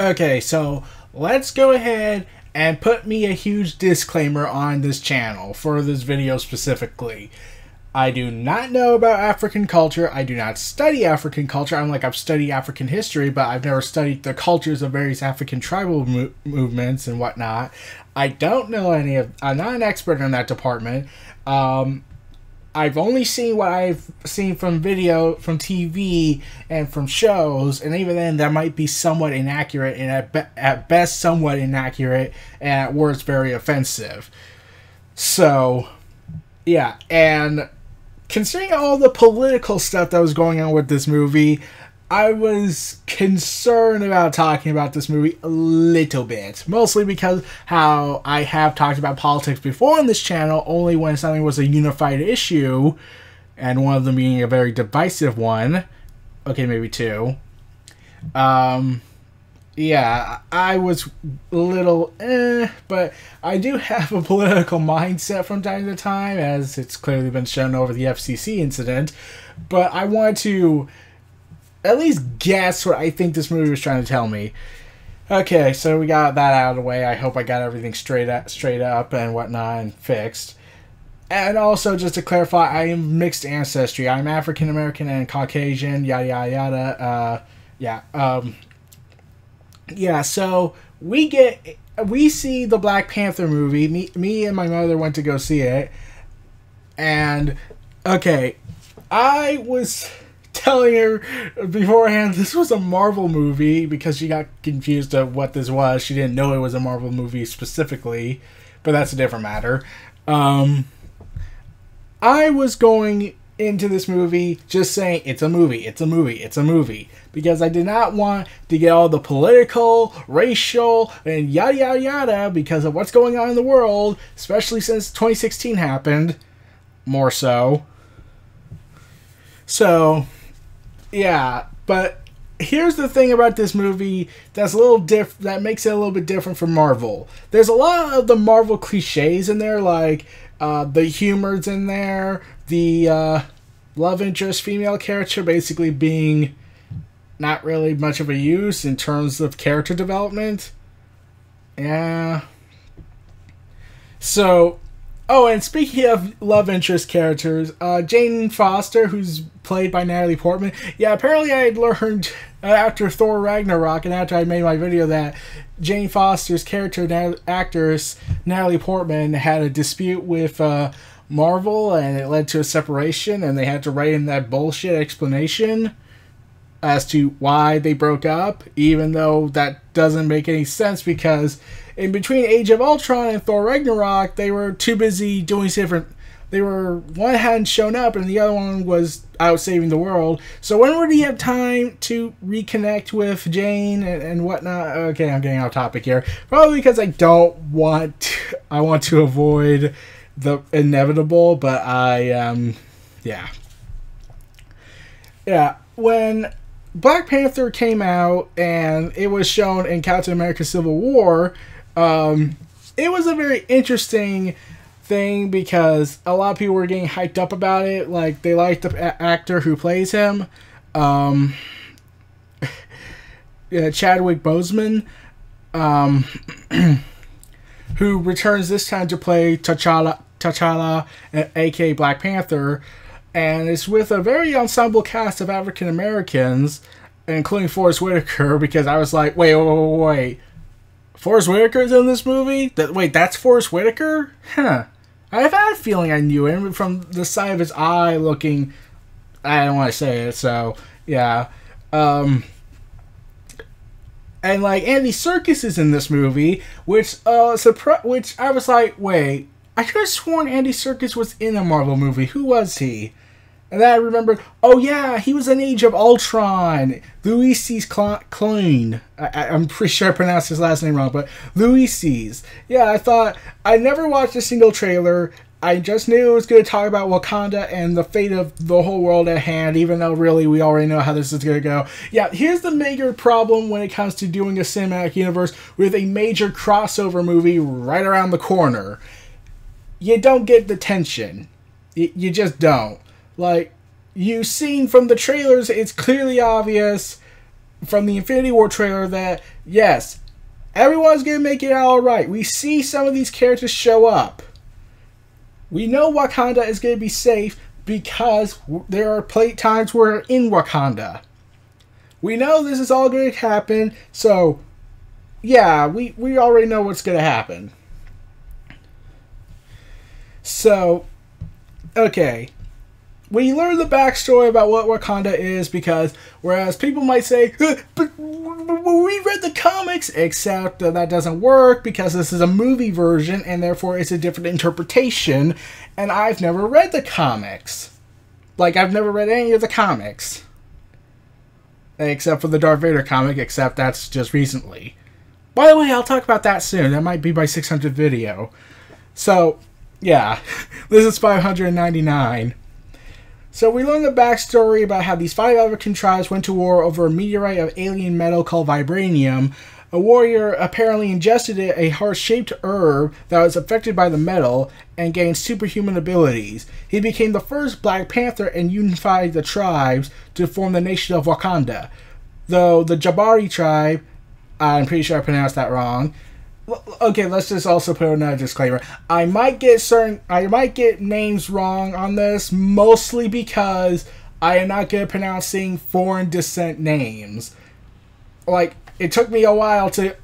Okay, so let's go ahead and put me a huge disclaimer on this channel for this video specifically. I do not know about African culture. I do not study African culture. I've studied African history, but I've never studied the cultures of various African tribal movements and whatnot. I don't know any of... I'm not an expert in that department. I've only seen what I've seen from video, from TV, and from shows, and even then that might be somewhat inaccurate, and at best somewhat inaccurate, and at worst very offensive. So, yeah, and considering all the political stuff that was going on with this movie, I was concerned about talking about this movie a little bit. Mostly because how I have talked about politics before on this channel, only when something was a unified issue, and one of them being a very divisive one. Okay, maybe two. Yeah, I was a little but I do have a political mindset from time to time, as it's clearly been shown over the FCC incident. But I want to at least guess what I think this movie was trying to tell me. Okay, so we got that out of the way. I hope I got everything straight up and whatnot and fixed. And also, just to clarify, I am mixed ancestry. I'm African American and Caucasian, yada yada yada. Yeah, so we see the Black Panther movie. Me and my mother went to go see it. And, okay, I was telling her beforehand this was a Marvel movie because she got confused of what this was. She didn't know it was a Marvel movie specifically, but that's a different matter. I was going into this movie just saying it's a movie, it's a movie, it's a movie, because I did not want to get all the political, racial, and yada yada yada because of what's going on in the world, especially since 2016 happened, more so. So, yeah, but here's the thing about this movie that's a little that makes it a little bit different from Marvel. There's a lot of the Marvel cliches in there, like the humor's in there, the love interest female character basically being not really much of a use in terms of character development. Yeah. So, oh, and speaking of love interest characters, Jane Foster, who's played by Natalie Portman. Yeah, apparently I had learned after Thor Ragnarok and after I made my video that Jane Foster's character, actress Natalie Portman, had a dispute with Marvel, and it led to a separation, and they had to write in that bullshit explanation as to why they broke up, even though that doesn't make any sense because in between Age of Ultron and Thor Ragnarok, they were too busy doing different... one hadn't shown up and the other one was out saving the world. So when would he have time to reconnect with Jane and whatnot? Okay, I'm getting off topic here. Probably because I want to avoid the inevitable, but yeah. Yeah, when Black Panther came out and it was shown in Captain America Civil War, it was a very interesting thing because a lot of people were getting hyped up about it. Like, they liked the actor who plays him, Chadwick Boseman, who returns this time to play T'Challa, aka Black Panther, and it's with a very ensemble cast of African Americans, including Forrest Whitaker, because I was like, wait. Forrest Whitaker's in this movie? Wait, that's Forrest Whitaker? Huh. I've had a feeling I knew him from the side of his eye looking... I don't want to say it, so... Yeah. And, like, Andy Serkis is in this movie, which I was like, wait, I could have sworn Andy Serkis was in a Marvel movie. Who was he? And then I remembered, oh yeah, he was in Age of Ultron. Louis Clooney. I'm pretty sure I pronounced his last name wrong, but Louis. Yeah, I never watched a single trailer. I just knew it was going to talk about Wakanda and the fate of the whole world at hand, even though really we already know how this is going to go. Yeah, here's the major problem when it comes to doing a cinematic universe with a major crossover movie right around the corner. You don't get the tension. You just don't. Like, you've seen from the trailers, it's clearly obvious from the Infinity War trailer that, yes, everyone's going to make it all right. We see some of these characters show up. We know Wakanda is going to be safe because there are times where we're in Wakanda. We know this is all going to happen, so yeah, we already know what's going to happen. So, okay. We learn the backstory about what Wakanda is because, whereas people might say, but we read the comics, except that doesn't work because this is a movie version and therefore it's a different interpretation, and I've never read the comics. Like, I've never read any of the comics. Except for the Darth Vader comic, except that's just recently. By the way, I'll talk about that soon. That might be my 600th video. So, yeah. This is 599. So we learn the backstory about how these 5 African tribes went to war over a meteorite of alien metal called vibranium. A warrior apparently ingested a heart-shaped herb that was affected by the metal and gained superhuman abilities. He became the first Black Panther and unified the tribes to form the nation of Wakanda. Though the Jabari tribe, I'm pretty sure I pronounced that wrong. Okay, let's just also put another disclaimer. I might get names wrong on this, mostly because I am not good at pronouncing foreign descent names. Like, it took me a while to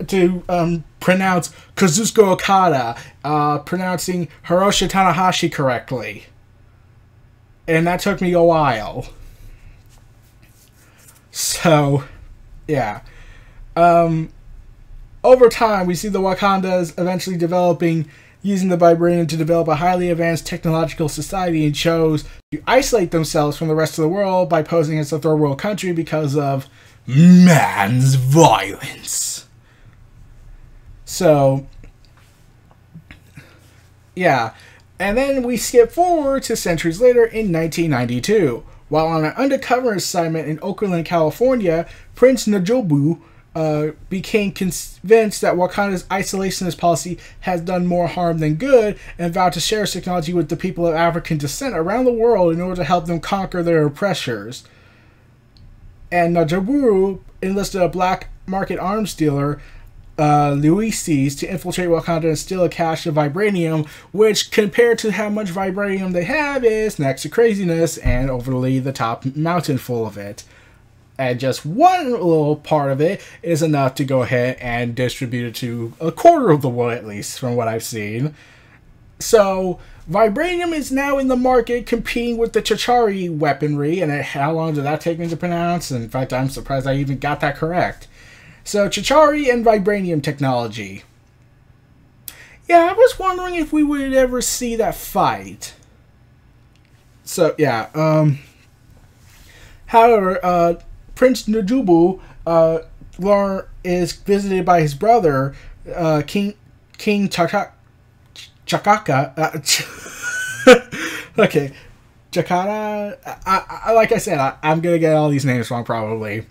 pronounce Kazuchika Okada, pronouncing Hiroshi Tanahashi correctly. And that took me a while. So, yeah. Over time, we see the Wakandas eventually developing, using the vibranium to develop a highly advanced technological society, and chose to isolate themselves from the rest of the world by posing as a third world country because of man's violence. So, yeah. And then we skip forward to centuries later in 1992. While on an undercover assignment in Oakland, California, Prince Najobu became convinced that Wakanda's isolationist policy has done more harm than good and vowed to share his technology with the people of African descent around the world in order to help them conquer their oppressors. And Najaburu enlisted a black market arms dealer, Luisis, to infiltrate Wakanda and steal a cache of vibranium, which, compared to how much vibranium they have, is next to craziness and overly the top mountain full of it. And just one little part of it is enough to go ahead and distribute it to a quarter of the world, at least, from what I've seen. So, vibranium is now in the market competing with the Chitauri weaponry, and how long did that take me to pronounce? In fact, I'm surprised I even got that correct. So, Chitauri and vibranium technology. Yeah, I was wondering if we would ever see that fight. So, yeah, however, Prince Najubu is visited by his brother, King Chakaka. Okay, Chakara. Like I said, I'm gonna get all these names wrong probably.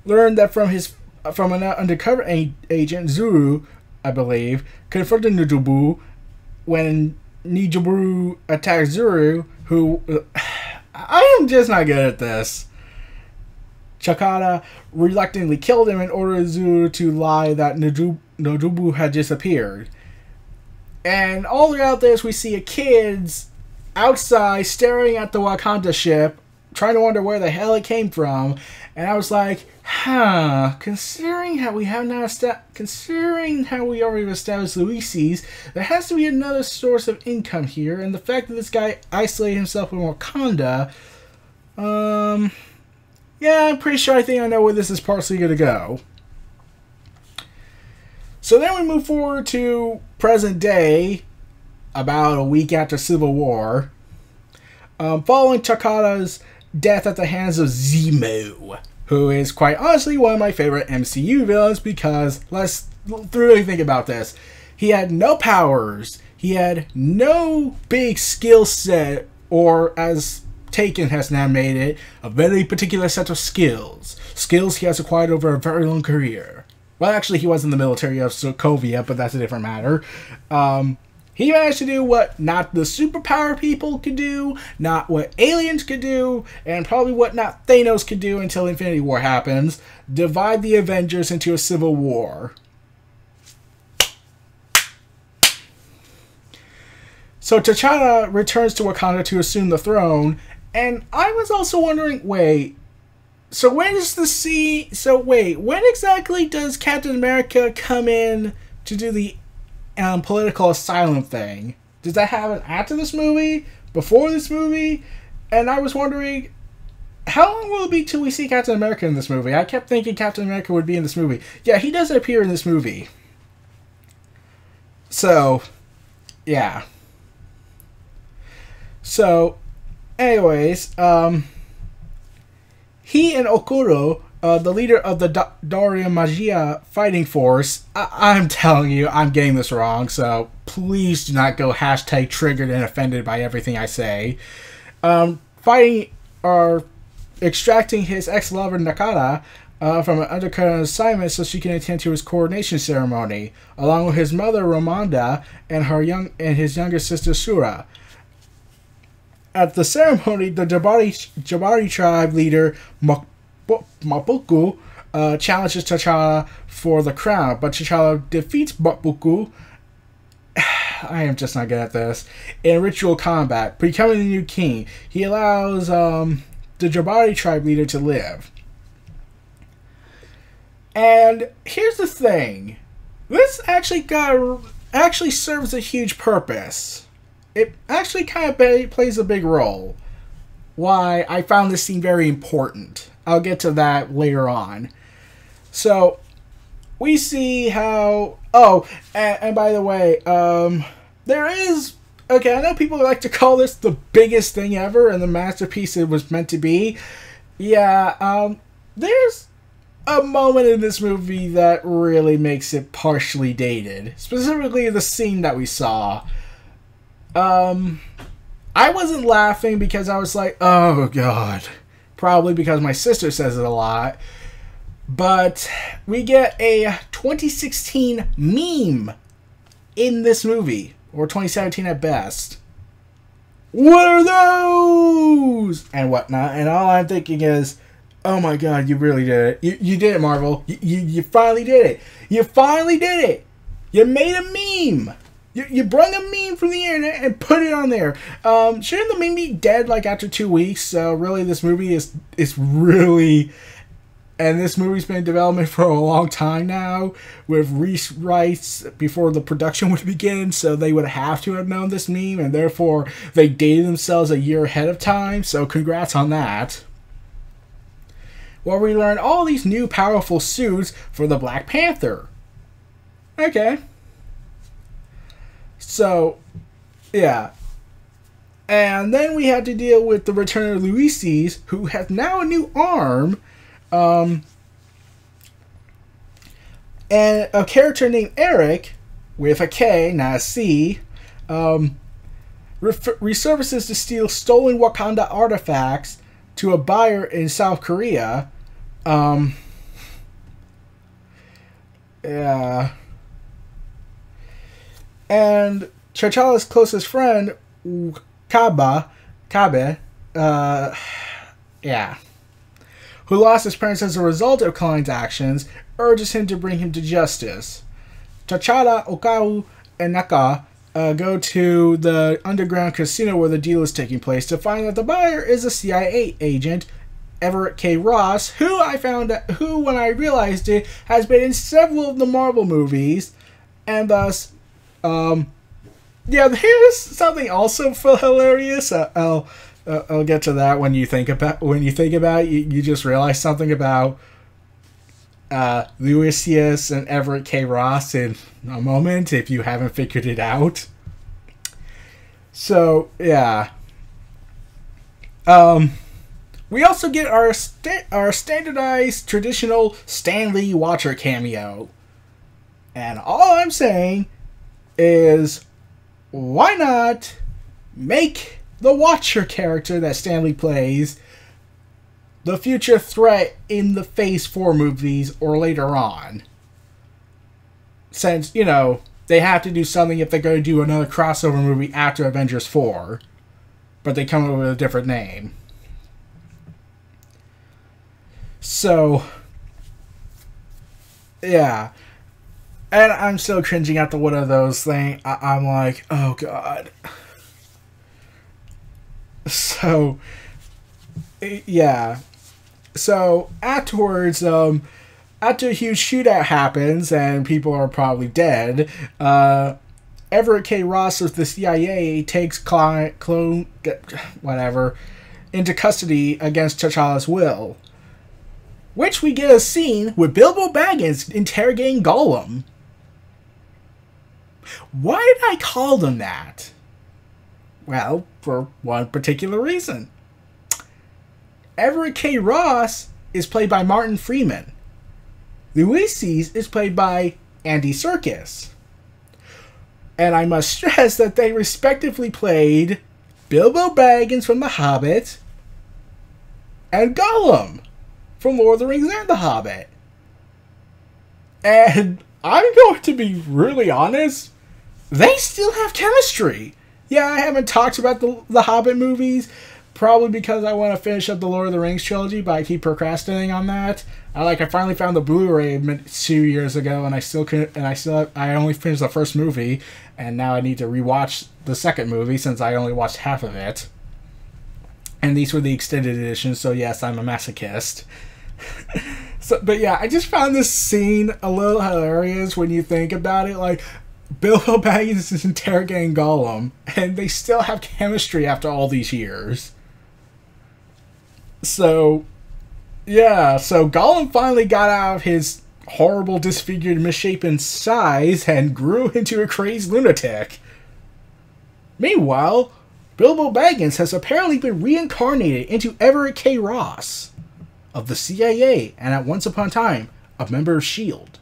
Learned that from an undercover agent, Zuru, I believe, confronted Najubu when Najubu attacked Zuru, who I am just not good at this. Chakara reluctantly killed him and ordered Zuru to lie that Najubu had disappeared. And all throughout this, we see kids outside staring at the Wakanda ship, trying to wonder where the hell it came from. And I was like, considering how we already established Luisis, there has to be another source of income here. And the fact that this guy isolated himself in Wakanda, yeah, I'm pretty sure I know where this is partially going to go. So then we move forward to present day, about a week after Civil War. Following Chakara's death at the hands of Zemo, who is quite honestly one of my favorite MCU villains because, let's really think about this. He had no powers, he had no big skill set, or as Taken has now made it, a very particular set of skills. Skills he has acquired over a very long career. Well, actually, he was in the military of Sokovia, but that's a different matter. He managed to do what not the superpower people could do, not what aliens could do, and probably what not Thanos could do until Infinity War happens. Divide the Avengers into a civil war. So T'Challa returns to Wakanda to assume the throne, and I was also wondering, when exactly does Captain America come in to do the political asylum thing? Does that happen after this movie? Before this movie? And I was wondering, how long will it be till we see Captain America in this movie? I kept thinking Captain America would be in this movie. Yeah, he doesn't appear in this movie. So, yeah. So, anyways, he and Okoro, the leader of the Daria Magia fighting force, I'm telling you, I'm getting this wrong, so please do not go hashtag triggered and offended by everything I say. Fighting or extracting his ex-lover Nakata from an undercover assignment so she can attend to his coronation ceremony, along with his mother Ramonda and his younger sister Shura. At the ceremony, the Jabari tribe leader Mapuku challenges T'Challa for the crown, but T'Challa defeats Mapuku. I am just not good at this. In ritual combat, becoming the new king, he allows the Jabari tribe leader to live. And here's the thing: this actually serves a huge purpose. It actually kind of plays a big role. Why I found this scene very important. I'll get to that later on. So, we see how... Oh, and by the way, there is... Okay, I know people like to call this the biggest thing ever and the masterpiece it was meant to be. Yeah, there's a moment in this movie that really makes it partially dated. Specifically, the scene that we saw. I wasn't laughing because I was like, oh god. Probably because my sister says it a lot. But we get a 2016 meme in this movie. Or 2017 at best. What are those? And whatnot. And all I'm thinking is, oh my god, you really did it. You did it, Marvel. You finally did it. You finally did it. You made a meme. You brought a meme from the internet and put it on there. Shouldn't the meme be dead like after 2 weeks? So really, this movie is really... And this movie's been in development for a long time now, with rewrites before the production would begin, so they would have to have known this meme, and therefore they dated themselves a year ahead of time, so congrats on that. Well, we learn all these new powerful suits for the Black Panther. Okay. So, yeah. And then we had to deal with the return of Luisis, who has now a new arm, and a character named Eric, with a K, not a C, resurfaces to steal stolen Wakanda artifacts to a buyer in South Korea. Yeah. And T'Challa's closest friend, Kabe, yeah, who lost his parents as a result of Klein's actions, urges him to bring him to justice. T'Challa, Okau, and Naka go to the underground casino where the deal is taking place to find that the buyer is a CIA agent, Everett K. Ross, who when I realized it, has been in several of the Marvel movies, and thus, yeah, here's something also hilarious. I'll get to that when you think about it. You just realize something about Lucius and Everett K. Ross in a moment if you haven't figured it out. So yeah, we also get our standardized traditional Stan Lee Watcher cameo, and all I'm saying is, why not make the Watcher character that Stan Lee plays the future threat in the Phase 4 movies or later on? Since, you know, they have to do something if they're going to do another crossover movie after Avengers 4. But they come up with a different name. So, yeah. And I'm still cringing at the one of those things. I'm like, oh god. So, yeah. So, afterwards, after a huge shootout happens and people are probably dead, Everett K. Ross of the CIA takes whatever into custody against T'Challa's will. Which we get a scene with Bilbo Baggins interrogating Gollum. Why did I call them that? Well, for one particular reason. Everett K. Ross is played by Martin Freeman. Ulysses is played by Andy Serkis. And I must stress that they respectively played Bilbo Baggins from The Hobbit and Gollum from Lord of the Rings and The Hobbit. And I'm going to be really honest, they still have chemistry. Yeah, I haven't talked about the Hobbit movies, probably because I want to finish up the Lord of the Rings trilogy, but I keep procrastinating on that. I finally found the Blu-ray 2 years ago, and I only finished the first movie, and now I need to rewatch the second movie since I only watched half of it. And these were the extended editions, so yes, I'm a masochist. But yeah, I just found this scene a little hilarious when you think about it. Like, Bilbo Baggins is interrogating Gollum, and they still have chemistry after all these years. So, yeah, so Gollum finally got out of his horrible, disfigured, misshapen size and grew into a crazed lunatic. Meanwhile, Bilbo Baggins has apparently been reincarnated into Everett K. Ross of the CIA and at once upon a time a member of S.H.I.E.L.D.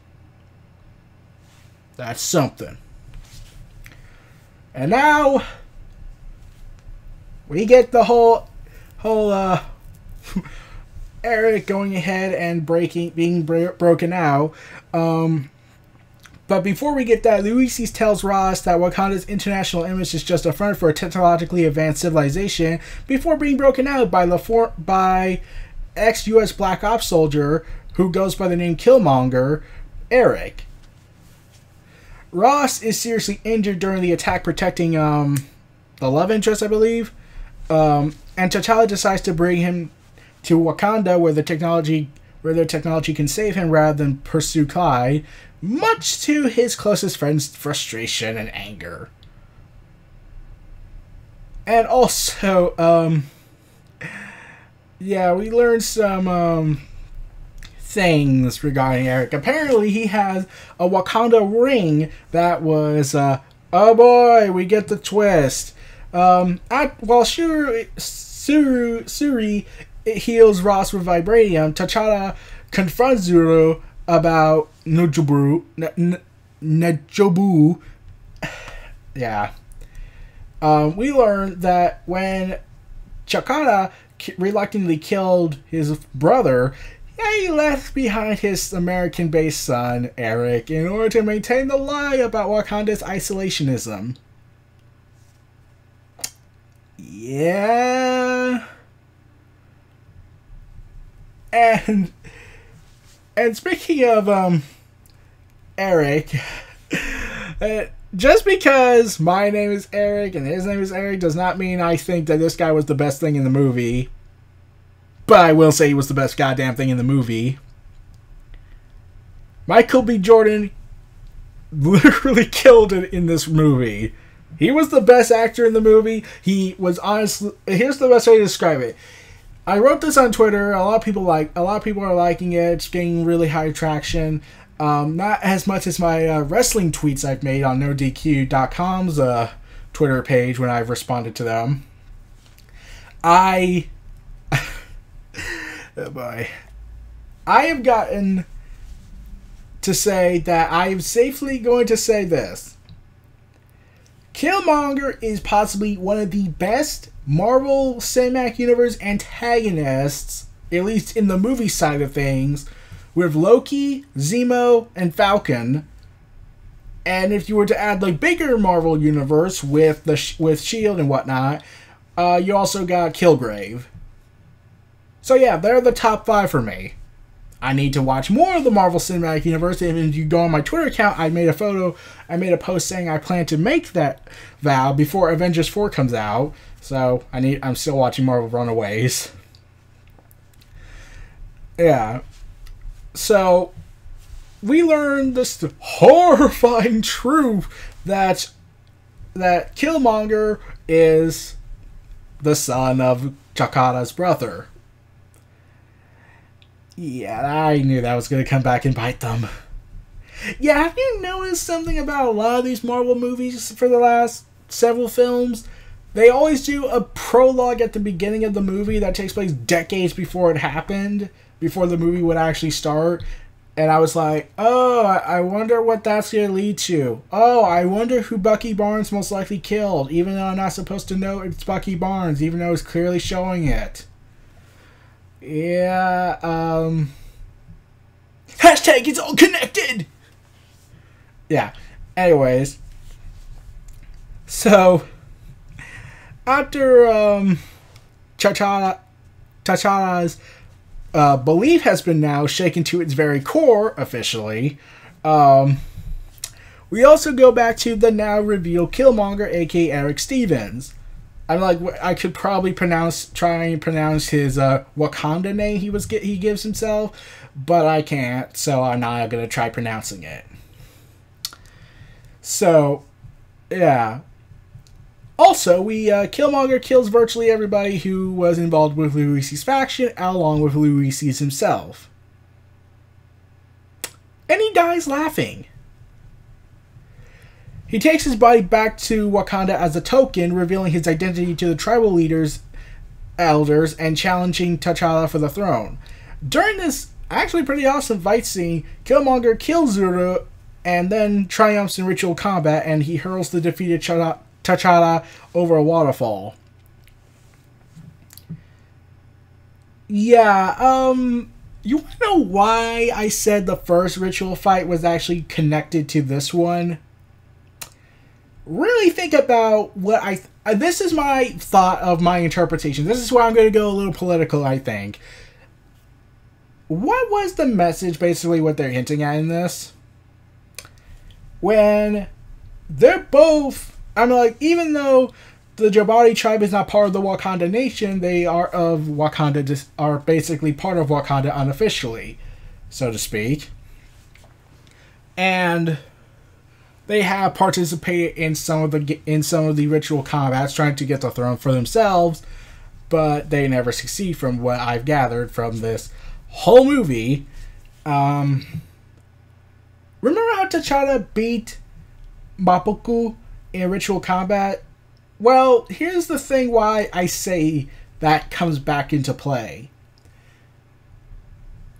That's something. And now we get the whole Eric going ahead and being broken out. But before we get that, Ulysses tells Ross that Wakanda's international image is just a front for a technologically advanced civilization before being broken out by ex-US Black Ops soldier who goes by the name Killmonger, Eric. Ross is seriously injured during the attack protecting the love interest, I believe. And T'Challa decides to bring him to Wakanda where their technology can save him rather than pursue Clyde, much to his closest friend's frustration and anger. And also, yeah, we learned some things regarding Eric. Apparently, he has a Wakanda ring that was, oh boy, we get the twist. While Shuri heals Ross with vibranium, T'Challa confronts Zuru about N'Jobu. Yeah. We learned that when T'Challa reluctantly killed his brother, he left behind his American-based son, Eric, in order to maintain the lie about Wakanda's isolationism. Yeah. And speaking of Eric, just because my name is Eric and his name is Eric does not mean I think that this guy was the best thing in the movie. But I will say he was the best goddamn thing in the movie. Michael B. Jordan literally killed it in this movie. He was the best actor in the movie. He was honestly... Here's the best way to describe it. I wrote this on Twitter. A lot of people are liking it. It's getting really high traction. Not as much as my wrestling tweets I've made on NoDQ.com's Twitter page when I've responded to them. Oh boy. I have gotten to say that I am safely going to say this. Killmonger is possibly one of the best Marvel Cinematic Universe antagonists, at least in the movie side of things, with Loki, Zemo, and Falcon. And if you were to add the bigger Marvel universe with with Shield and whatnot, you also got Kilgrave. So yeah, they're the top 5 for me. I need to watch more of the Marvel Cinematic Universe, and if you go on my Twitter account, I made a post saying I plan to make that vow before Avengers 4 comes out. So I'm still watching Marvel Runaways. Yeah. So we learned this horrifying truth that Killmonger is the son of T'Challa's brother. Yeah, I knew that was going to come back and bite them. Yeah, have you noticed something about a lot of these Marvel movies for the last several films? They always do a prologue at the beginning of the movie that takes place decades before it happened, before the movie would actually start. And I was like, oh, I wonder what that's going to lead to. Oh, I wonder who Bucky Barnes most likely killed, even though I'm not supposed to know it's Bucky Barnes, even though it's clearly showing it. Yeah, hashtag it's all connected! Yeah, anyways. So, after, T'Challa's belief has been now shaken to its very core, officially, we also go back to the now revealed Killmonger, aka Eric Stevens. I'm like, I could probably try and pronounce his Wakanda name he gives himself, but I can't, so I'm not gonna try pronouncing it. So, yeah. Also, Killmonger kills virtually everybody who was involved with Luisi's faction, along with Luisi's himself. And he dies laughing. He takes his body back to Wakanda as a token, revealing his identity to the tribal elders, and challenging T'Challa for the throne. During this actually pretty awesome fight scene, Killmonger kills Zuru and then triumphs in ritual combat, and he hurls the defeated T'Challa over a waterfall. Yeah, you want to know why I said the first ritual fight was actually connected to this one? Really think about what this is my thought of my interpretation. This is where I'm going to go a little political, I think. What was the message, basically, what they're hinting at in this? When they're both, I'm like, even though the Jabari tribe is not part of the Wakanda nation, they are of Wakanda, are basically part of Wakanda unofficially, so to speak. And they have participated in some of the ritual combats, trying to get the throne for themselves, but they never succeed, from what I've gathered from this whole movie. Remember how T'Challa beat Mapoku in ritual combat? Well, here's the thing why I say that comes back into play.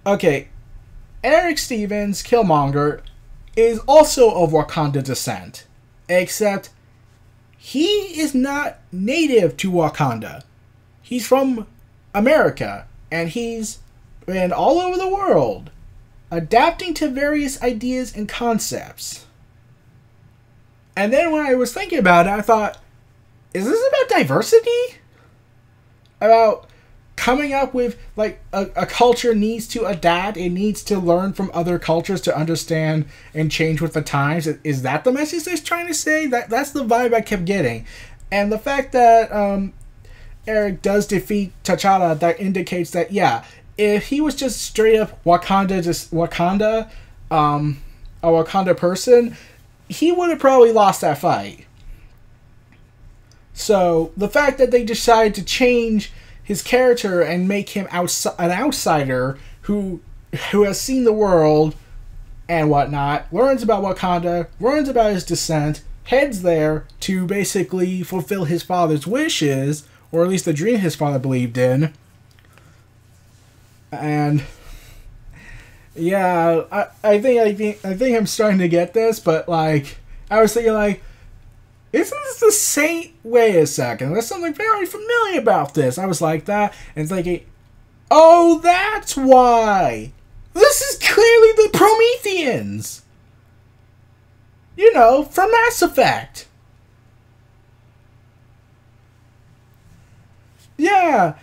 Okay, Eric Stevens, Killmonger, is also of Wakanda descent, except he is not native to Wakanda. He's from America, and he's been all over the world, adapting to various ideas and concepts. And then when I was thinking about it, I thought, is this about diversity? About coming up with, like, a culture needs to adapt, it needs to learn from other cultures to understand and change with the times. Is that the message they're trying to say? That's the vibe I kept getting. And the fact that Eric does defeat T'Challa, that indicates that, yeah, if he was just straight up a Wakanda person, he would have probably lost that fight. So the fact that they decided to change his character and make him an outsider who has seen the world and whatnot, learns about Wakanda, learns about his descent, heads there to basically fulfill his father's wishes, or at least the dream his father believed in. And yeah, I think I'm starting to get this, but like I was thinking, like, isn't this the same? Wait a second, there's something very familiar about this. I was like that, and thinking, oh, that's why. This is clearly the Prometheans. from Mass Effect. Yeah.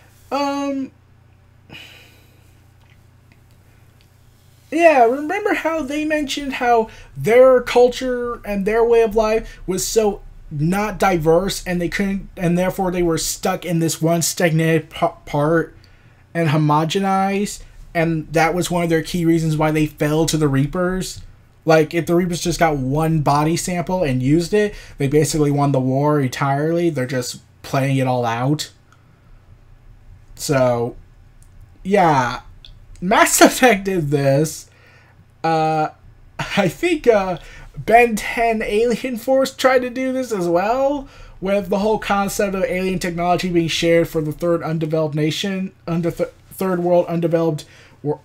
Yeah, remember how they mentioned how their culture and their way of life was so not diverse, and they couldn't, and therefore they were stuck in this one stagnated part and homogenized, and that was one of their key reasons why they fell to the Reapers. Like, if the Reapers just got one body sample and used it, they basically won the war entirely. They're just playing it all out. So, yeah, Mass Effect did this. I think Ben 10 Alien Force tried to do this as well, with the whole concept of alien technology being shared for the third world undeveloped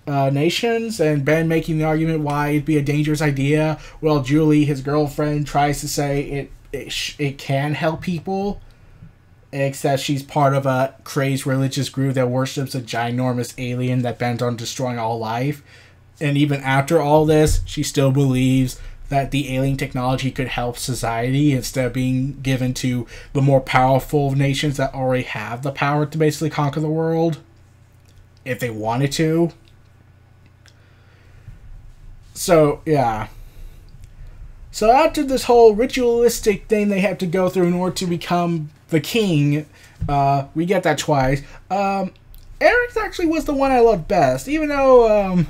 nations, and Ben making the argument why it'd be a dangerous idea, while Julie, his girlfriend, tries to say it can help people, except she's part of a crazed religious group that worships a ginormous alien that bent on destroying all life. And even after all this, she still believes that the alien technology could help society instead of being given to the more powerful nations that already have the power to basically conquer the world, if they wanted to. So, yeah. So after this whole ritualistic thing they have to go through in order to become the king, we get that twice. Eric's actually was the one I loved best, even though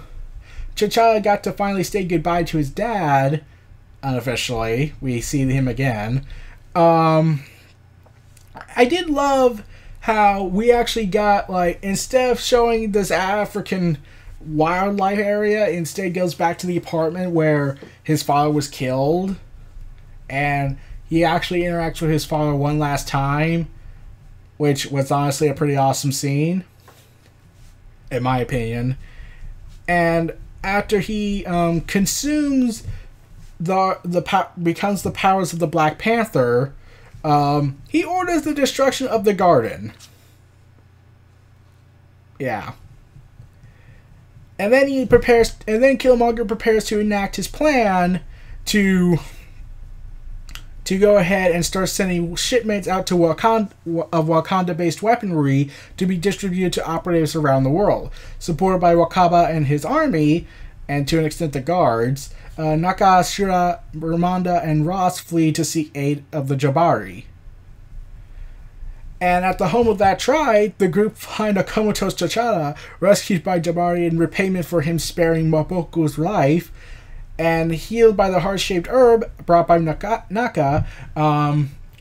T'Challa got to finally say goodbye to his dad, unofficially. We see him again. I did love how we actually got, like, instead of showing this African wildlife area, instead goes back to the apartment where his father was killed. And he actually interacts with his father one last time, which was honestly a pretty awesome scene, in my opinion. And after he consumes becomes the powers of the Black Panther, he orders the destruction of the garden. Yeah. And then Killmonger prepares to enact his plan to go ahead and start sending shipments out to Wakanda-based weaponry to be distributed to operatives around the world. Supported by Wakaba and his army, and to an extent the guards, Naka, Shura, Ramonda, and Ross flee to seek aid of the Jabari. And at the home of that tribe, the group find a comatose T'Challa, rescued by Jabari in repayment for him sparing Mpoku's life, and healed by the heart-shaped herb brought by Naka,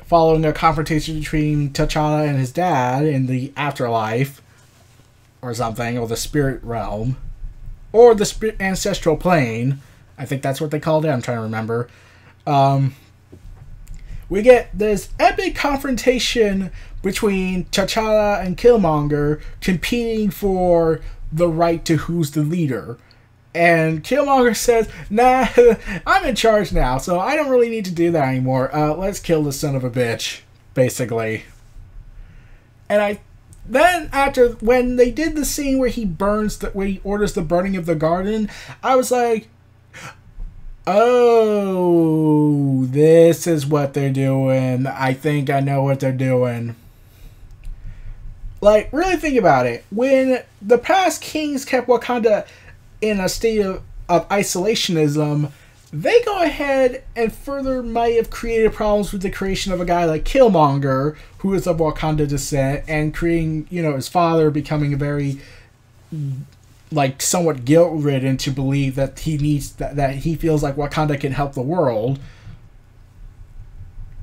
following a confrontation between T'Challa and his dad in the afterlife, or something, or the spirit realm, or the ancestral plane. I think that's what they called it. I'm trying to remember. We get this epic confrontation between T'Challa and Killmonger competing for the right to who's the leader. And Killmonger says, nah, I'm in charge now, so I don't really need to do that anymore. Let's kill this son of a bitch, basically. And when they did the scene where he orders the burning of the garden, I was like, oh, this is what they're doing. I think I know what they're doing. Like, really think about it. When the past kings kept Wakanda in a state of isolationism, they go ahead and further might have created problems with the creation of a guy like Killmonger, who is of Wakanda descent, and creating, his father becoming a very, like, somewhat guilt-ridden to believe that he needs, that he feels like Wakanda can help the world.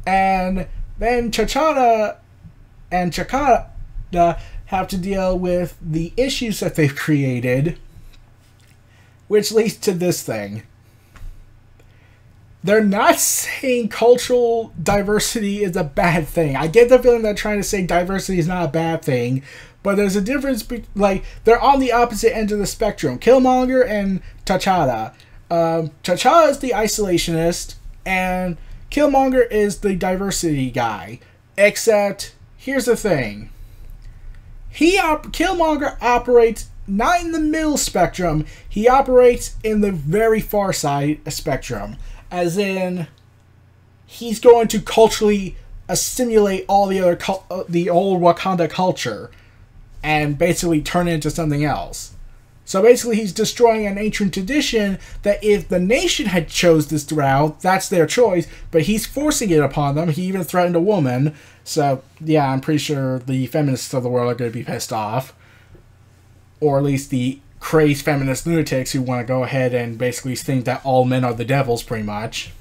And then T'Challa and Chakada have to deal with the issues that they've created, which leads to this thing. They're not saying cultural diversity is a bad thing. I get the feeling they're trying to say diversity is not a bad thing, but there's a difference. Like, they're on the opposite end of the spectrum. Killmonger and T'Challa. T'Challa is the isolationist, and Killmonger is the diversity guy. Except, here's the thing. Killmonger operates not in the middle spectrum, he operates in the very far side spectrum. As in, he's going to culturally assimilate all the other the old Wakanda culture and basically turn it into something else. So basically he's destroying an ancient tradition that if the nation had chose this route, that's their choice, but he's forcing it upon them. He even threatened a woman. So yeah, I'm pretty sure the feminists of the world are going to be pissed off. Or at least the crazed feminist lunatics who want to go ahead and basically think that all men are the devils, pretty much.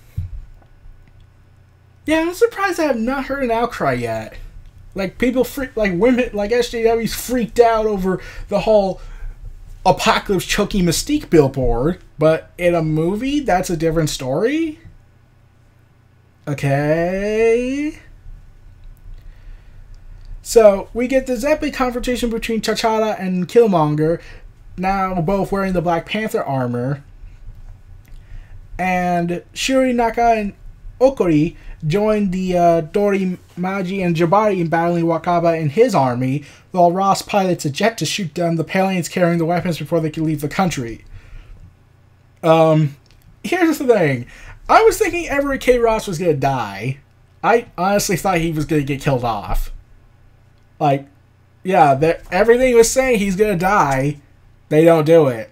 Yeah, I'm surprised I have not heard an outcry yet. Like, people like women, like SJWs freaked out over the whole Apocalypse choking Mystique billboard, but in a movie, that's a different story? Okay. So, we get this epic confrontation between T'Challa and Killmonger, now both wearing the Black Panther armor. And Shuri, Naka, and Okori joined the Dori, Maji, and Jabari in battling Wakaba and his army, while Ross pilots a jet to shoot down the Palians carrying the weapons before they can leave the country. Here's the thing. I was thinking Everett K. Ross was going to die. I honestly thought he was going to get killed off. Like, yeah, everything was saying he's going to die. They don't do it.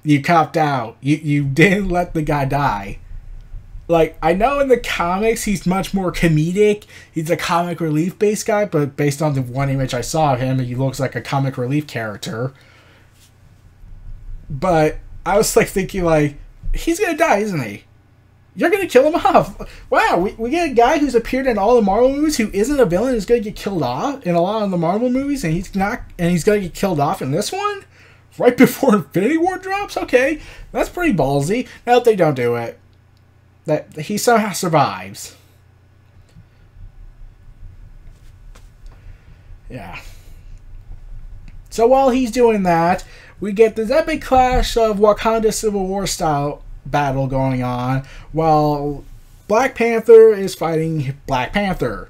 You copped out. You didn't let the guy die. Like, I know in the comics he's much more comedic. He's a comic relief based guy, but based on the one image I saw of him, he looks like a comic relief character. But I was like thinking, like, he's gonna die, isn't he? You're gonna kill him off. Wow, we get a guy who's appeared in all the Marvel movies who isn't a villain is gonna get killed off in a lot of the Marvel movies, and he's gonna get killed off in this one? Right before Infinity War drops? Okay, that's pretty ballsy. No, they don't do it. That he somehow survives. Yeah. So while he's doing that, we get this epic clash of Wakanda Civil War style battle going on, while Black Panther is fighting Black Panther.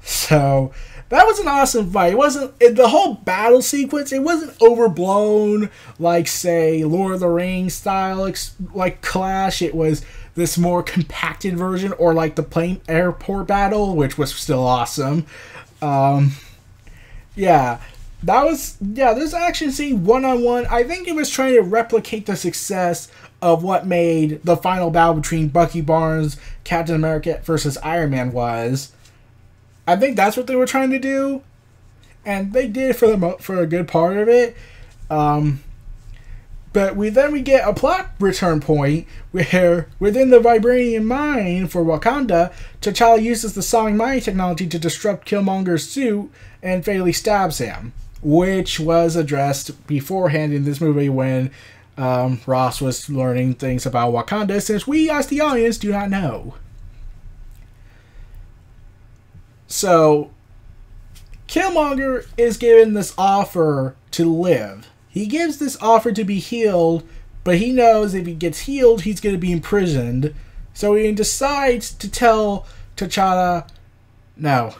So that was an awesome fight. It wasn't the whole battle sequence. It wasn't overblown like, say, Lord of the Rings style like clash. It was this more compacted version, or like the plane airport battle, which was still awesome. Yeah, this action scene one-on-one, I think it was trying to replicate the success of what made the final battle between Bucky Barnes, Captain America versus Iron Man was. I think that's what they were trying to do, and they did for a good part of it. But we get a plot return point where, within the Vibranium mine for Wakanda, T'Challa uses the sonic mining technology to disrupt Killmonger's suit and fatally stabs him, which was addressed beforehand in this movie when Ross was learning things about Wakanda, since we, as the audience, do not know. So, Killmonger is given this offer to live. He gives this offer to be healed, but he knows if he gets healed, he's going to be imprisoned. So he decides to tell T'Challa, "No,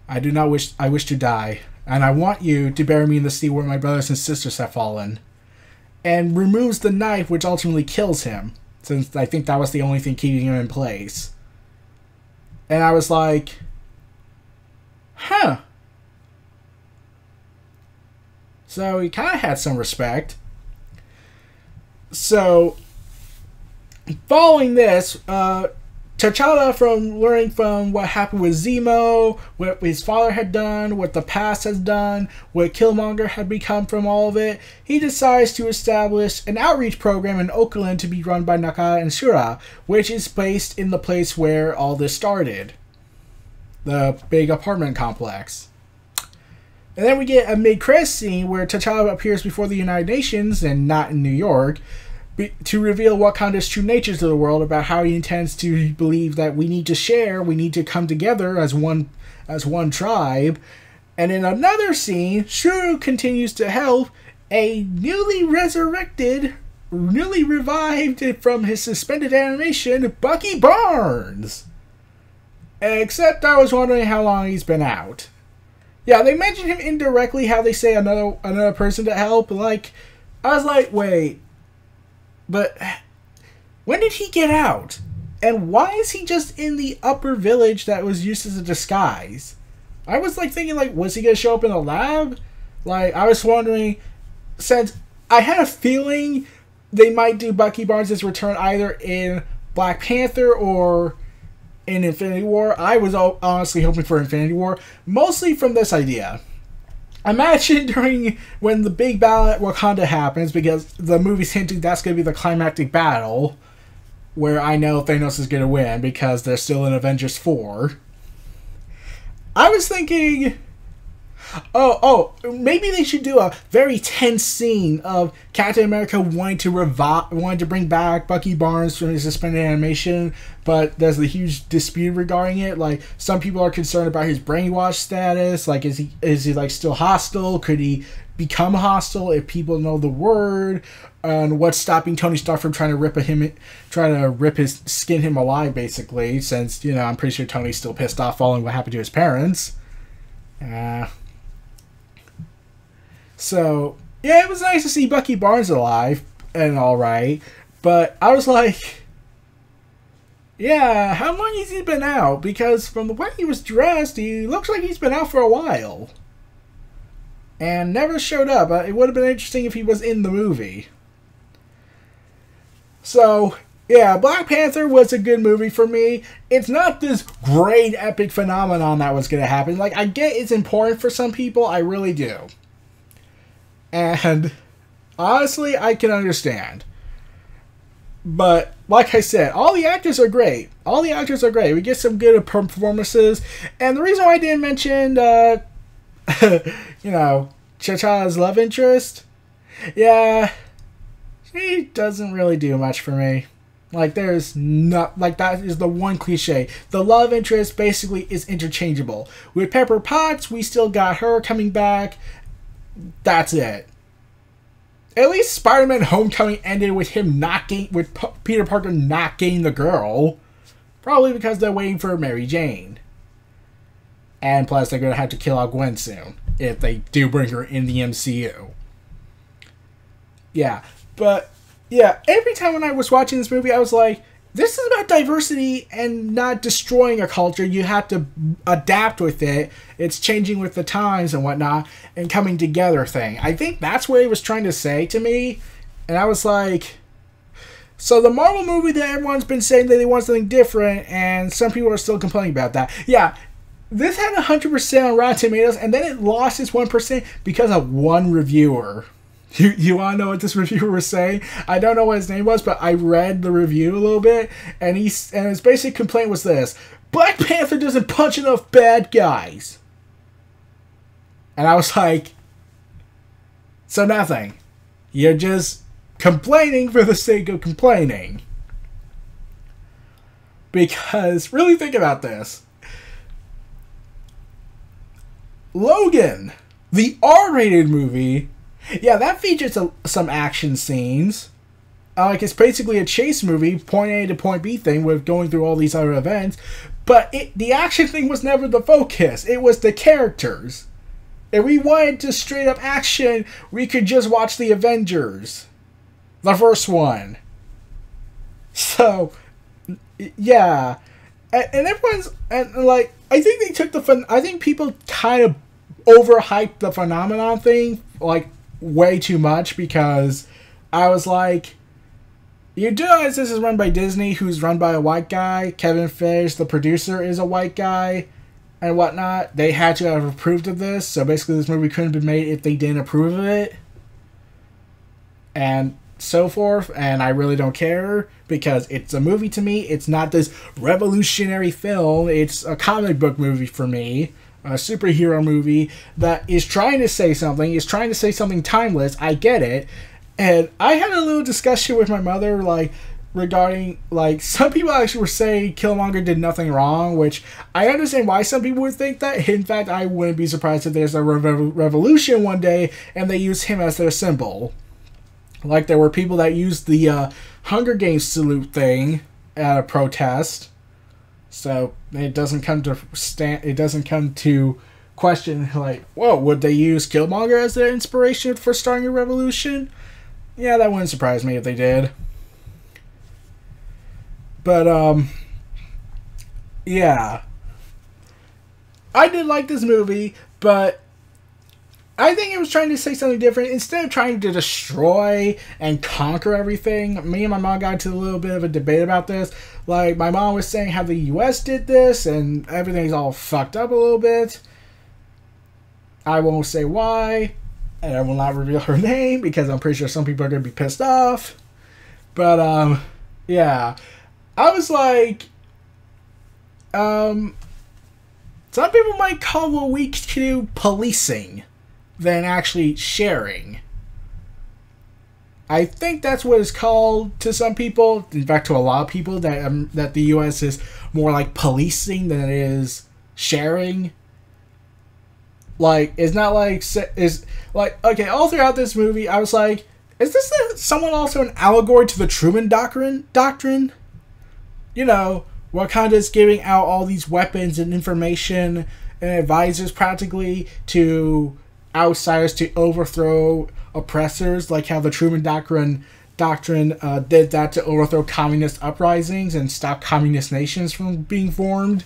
I do not wish. I wish to die, and I want you to bury me in the sea where my brothers and sisters have fallen." And removes the knife, which ultimately kills him, since I think that was the only thing keeping him in place. And I was like, huh. So he kind of had some respect. So, following this, T'Challa, from learning from what happened with Zemo, what his father had done, what the past has done, what Killmonger had become from all of it, he decides to establish an outreach program in Oakland to be run by Naka and Shura, which is based in the place where all this started. The big apartment complex. And then we get a mid-credits scene where T'Challa appears before the United Nations, and not in New York, to reveal Wakanda's true nature to the world, about how he intends to believe that we need to share, we need to come together as one tribe. And in another scene, Shuru continues to help a newly revived from his suspended animation, Bucky Barnes. Except I was wondering how long he's been out. Yeah, they mentioned him indirectly, how they say another person to help. Like, I was like, wait, but when did he get out? And why is he just in the upper village that was used as a disguise? I was like thinking, like, was he gonna show up in the lab? Like, I was wondering, since I had a feeling they might do Bucky Barnes' return either in Black Panther or in Infinity War. I was honestly hoping for Infinity War, mostly from this idea. Imagine when the big battle at Wakanda happens, because the movie's hinting that's going to be the climactic battle, where I know Thanos is going to win because they're still in Avengers 4. I was thinking, maybe they should do a very tense scene of Captain America wanting to bring back Bucky Barnes from his suspended animation, but there's a huge dispute regarding it. Like, some people are concerned about his brainwash status. Like, is he like still hostile? Could he become hostile if people know the word? And what's stopping Tony Stark from trying to skin him alive, basically? Since, you know, I'm pretty sure Tony's still pissed off following what happened to his parents. So, yeah, it was nice to see Bucky Barnes alive and alright, but I was like, yeah, how long has he been out? Because from the way he was dressed, he looks like he's been out for a while. And never showed up. It would have been interesting if he was in the movie. So, yeah, Black Panther was a good movie for me. It's not this great epic phenomenon that was going to happen. Like, I get it's important for some people, I really do. And honestly, I can understand. But like I said, all the actors are great. All the actors are great. We get some good performances. And the reason why I didn't mention, you know, T'Challa's love interest, yeah, she doesn't really do much for me. Like, there's not, like, that is the one cliche. The love interest basically is interchangeable. With Pepper Potts, we still got her coming back. That's it. At least Spider-Man Homecoming ended with Peter Parker not getting the girl. Probably because they're waiting for Mary Jane. And plus, they're going to have to kill out Gwen soon, if they do bring her in the MCU. Yeah, but, yeah, every time when I was watching this movie, I was like, this is about diversity and not destroying a culture. You have to adapt with it. It's changing with the times and whatnot, and coming together thing. I think that's what he was trying to say to me. And I was like, so the Marvel movie that everyone's been saying that they want something different, and some people are still complaining about that. Yeah, this had 100% on Rotten Tomatoes, and then it lost its 1% because of one reviewer. You want to know what this reviewer was saying? I don't know what his name was, but I read the review a little bit, and his basic complaint was this: Black Panther doesn't punch enough bad guys. And I was like, so nothing. You're just complaining for the sake of complaining. Because, really think about this. Logan, the R-rated movie, yeah, that features some action scenes. Like, it's basically a chase movie, point A to point B thing with going through all these other events. But the action thing was never the focus. It was the characters. If we wanted to straight up action, we could just watch the Avengers. The first one. So, yeah. And everyone's, and like, I think they took I think people kind of overhyped the phenomenon thing, like, way too much, because I was like, you do realize this is run by Disney, who's run by a white guy. Kevin Feige, the producer, is a white guy, and whatnot. They had to have approved of this, so basically this movie couldn't have been made if they didn't approve of it, and so forth. And I really don't care, because it's a movie to me. It's not this revolutionary film. It's a comic book movie for me. A superhero movie that is trying to say something, is trying to say something timeless. I get it. And I had a little discussion with my mother, like, regarding, like, some people actually were saying Killmonger did nothing wrong, which I understand why some people would think that. In fact, I wouldn't be surprised if there's a revolution one day and they use him as their symbol. Like, there were people that used the Hunger Games salute thing at a protest. So it doesn't come to question, like, whoa, would they use Killmonger as their inspiration for starting a revolution? Yeah, that wouldn't surprise me if they did. But yeah, I did like this movie, but I think it was trying to say something different. Instead of trying to destroy and conquer everything, me and my mom got into a little bit of a debate about this. Like, my mom was saying how the US did this and everything's all fucked up a little bit. I won't say why, and I will not reveal her name because I'm pretty sure some people are going to be pissed off. But, yeah. I was like, some people might call what we do policing than actually sharing. I think that's what it's called to some people. In fact, to a lot of people, that the U.S. is more like policing than it is sharing. Like, it's not like... It's like, okay, all throughout this movie, I was like, is this somewhat also an allegory to the Truman Doctrine? You know, Wakanda's giving out all these weapons and information and advisors practically to outsiders to overthrow oppressors, like how the Truman Doctrine did that to overthrow communist uprisings and stop communist nations from being formed.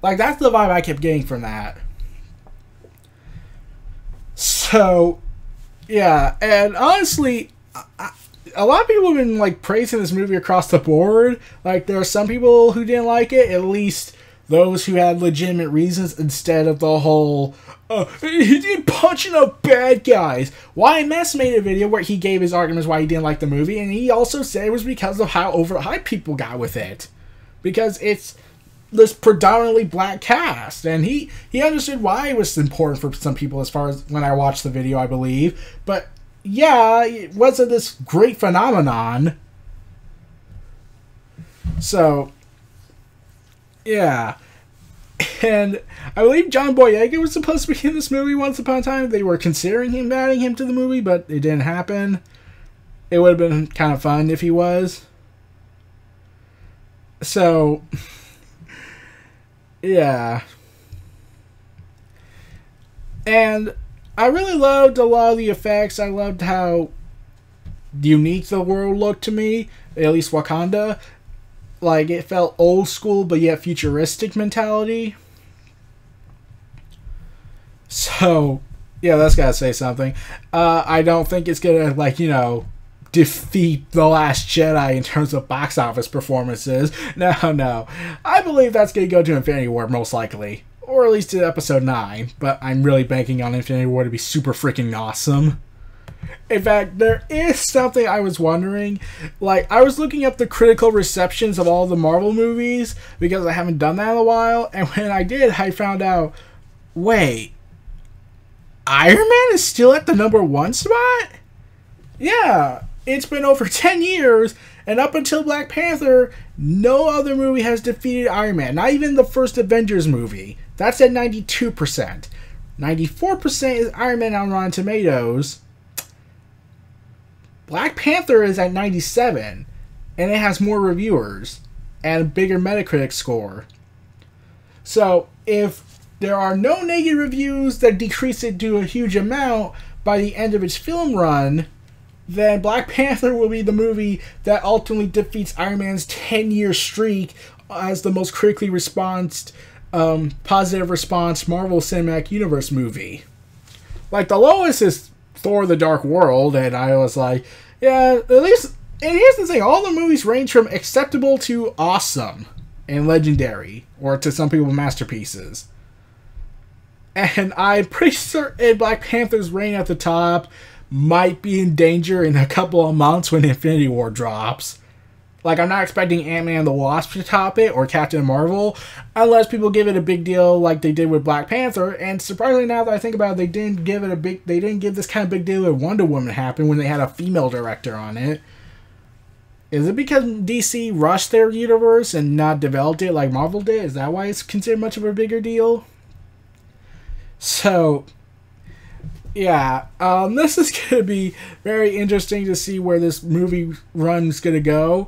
Like, that's the vibe I kept getting from that. So, yeah, and honestly, a lot of people have been, like, praising this movie across the board. Like, there are some people who didn't like it, at least those who had legitimate reasons, instead of the whole, he did punching up bad guys. YMS made a video where he gave his arguments why he didn't like the movie, and he also said it was because of how overhyped people got with it. Because it's this predominantly black cast, and he understood why it was important for some people as far as when I watched the video, I believe. But yeah, it wasn't this great phenomenon. So, yeah. And I believe John Boyega was supposed to be in this movie once upon a time. They were considering him adding him to the movie, but it didn't happen. It would have been kind of fun if he was. So, yeah. And I really loved a lot of the effects. I loved how unique the world looked to me, at least Wakanda. Like, it felt old school, but yet futuristic mentality. So, yeah, that's gotta say something. I don't think it's gonna, like, you know, defeat The Last Jedi in terms of box office performances. No. I believe that's gonna go to Infinity War, most likely. Or at least to Episode 9. But I'm really banking on Infinity War to be super freaking awesome. In fact, there is something I was wondering. Like, I was looking up the critical receptions of all the Marvel movies because I haven't done that in a while. And when I did, I found out, wait, Iron Man is still at the #1 spot? Yeah, it's been over 10 years, and up until Black Panther, no other movie has defeated Iron Man. Not even the first Avengers movie. That's at 92%. 94% is Iron Man on Rotten Tomatoes. Black Panther is at 97, and it has more reviewers and a bigger Metacritic score. So, if there are no negative reviews that decrease it to a huge amount by the end of its film run, then Black Panther will be the movie that ultimately defeats Iron Man's 10-year streak as the most critically positive response Marvel Cinematic Universe movie. Like, the lowest is Thor: The Dark World, and I was like, yeah, at least... And here's the thing, all the movies range from acceptable to awesome and legendary, or to some people, masterpieces. And I'm pretty certain Black Panther's reign at the top might be in danger in a couple of months when Infinity War drops. Like, I'm not expecting Ant-Man and the Wasp to top it, or Captain Marvel, unless people give it a big deal like they did with Black Panther. And surprisingly, now that I think about it, they didn't give this kind of big deal with Wonder Woman happen when they had a female director on it. Is it because DC rushed their universe and not developed it like Marvel did? Is that why it's considered much of a bigger deal? So, yeah, this is going to be very interesting to see where this movie run's going to go.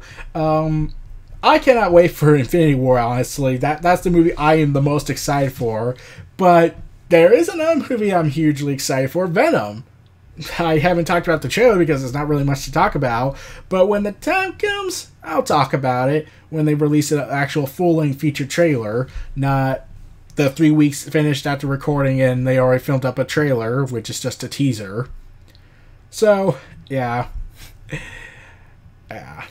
I cannot wait for Infinity War, honestly. That's the movie I am the most excited for. But there is another movie I'm hugely excited for, Venom. I haven't talked about the trailer because there's not really much to talk about. But when the time comes, I'll talk about it when they release an actual full-length feature trailer, not the 3 weeks finished after recording and they already filmed up a trailer, which is just a teaser. So, yeah. Yeah.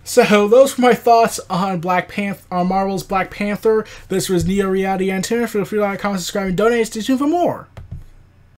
So, those were my thoughts on Marvel's Black Panther. This was Neo Reality Antenna. Feel free to like, comment, subscribe, and donate. Stay tuned for more.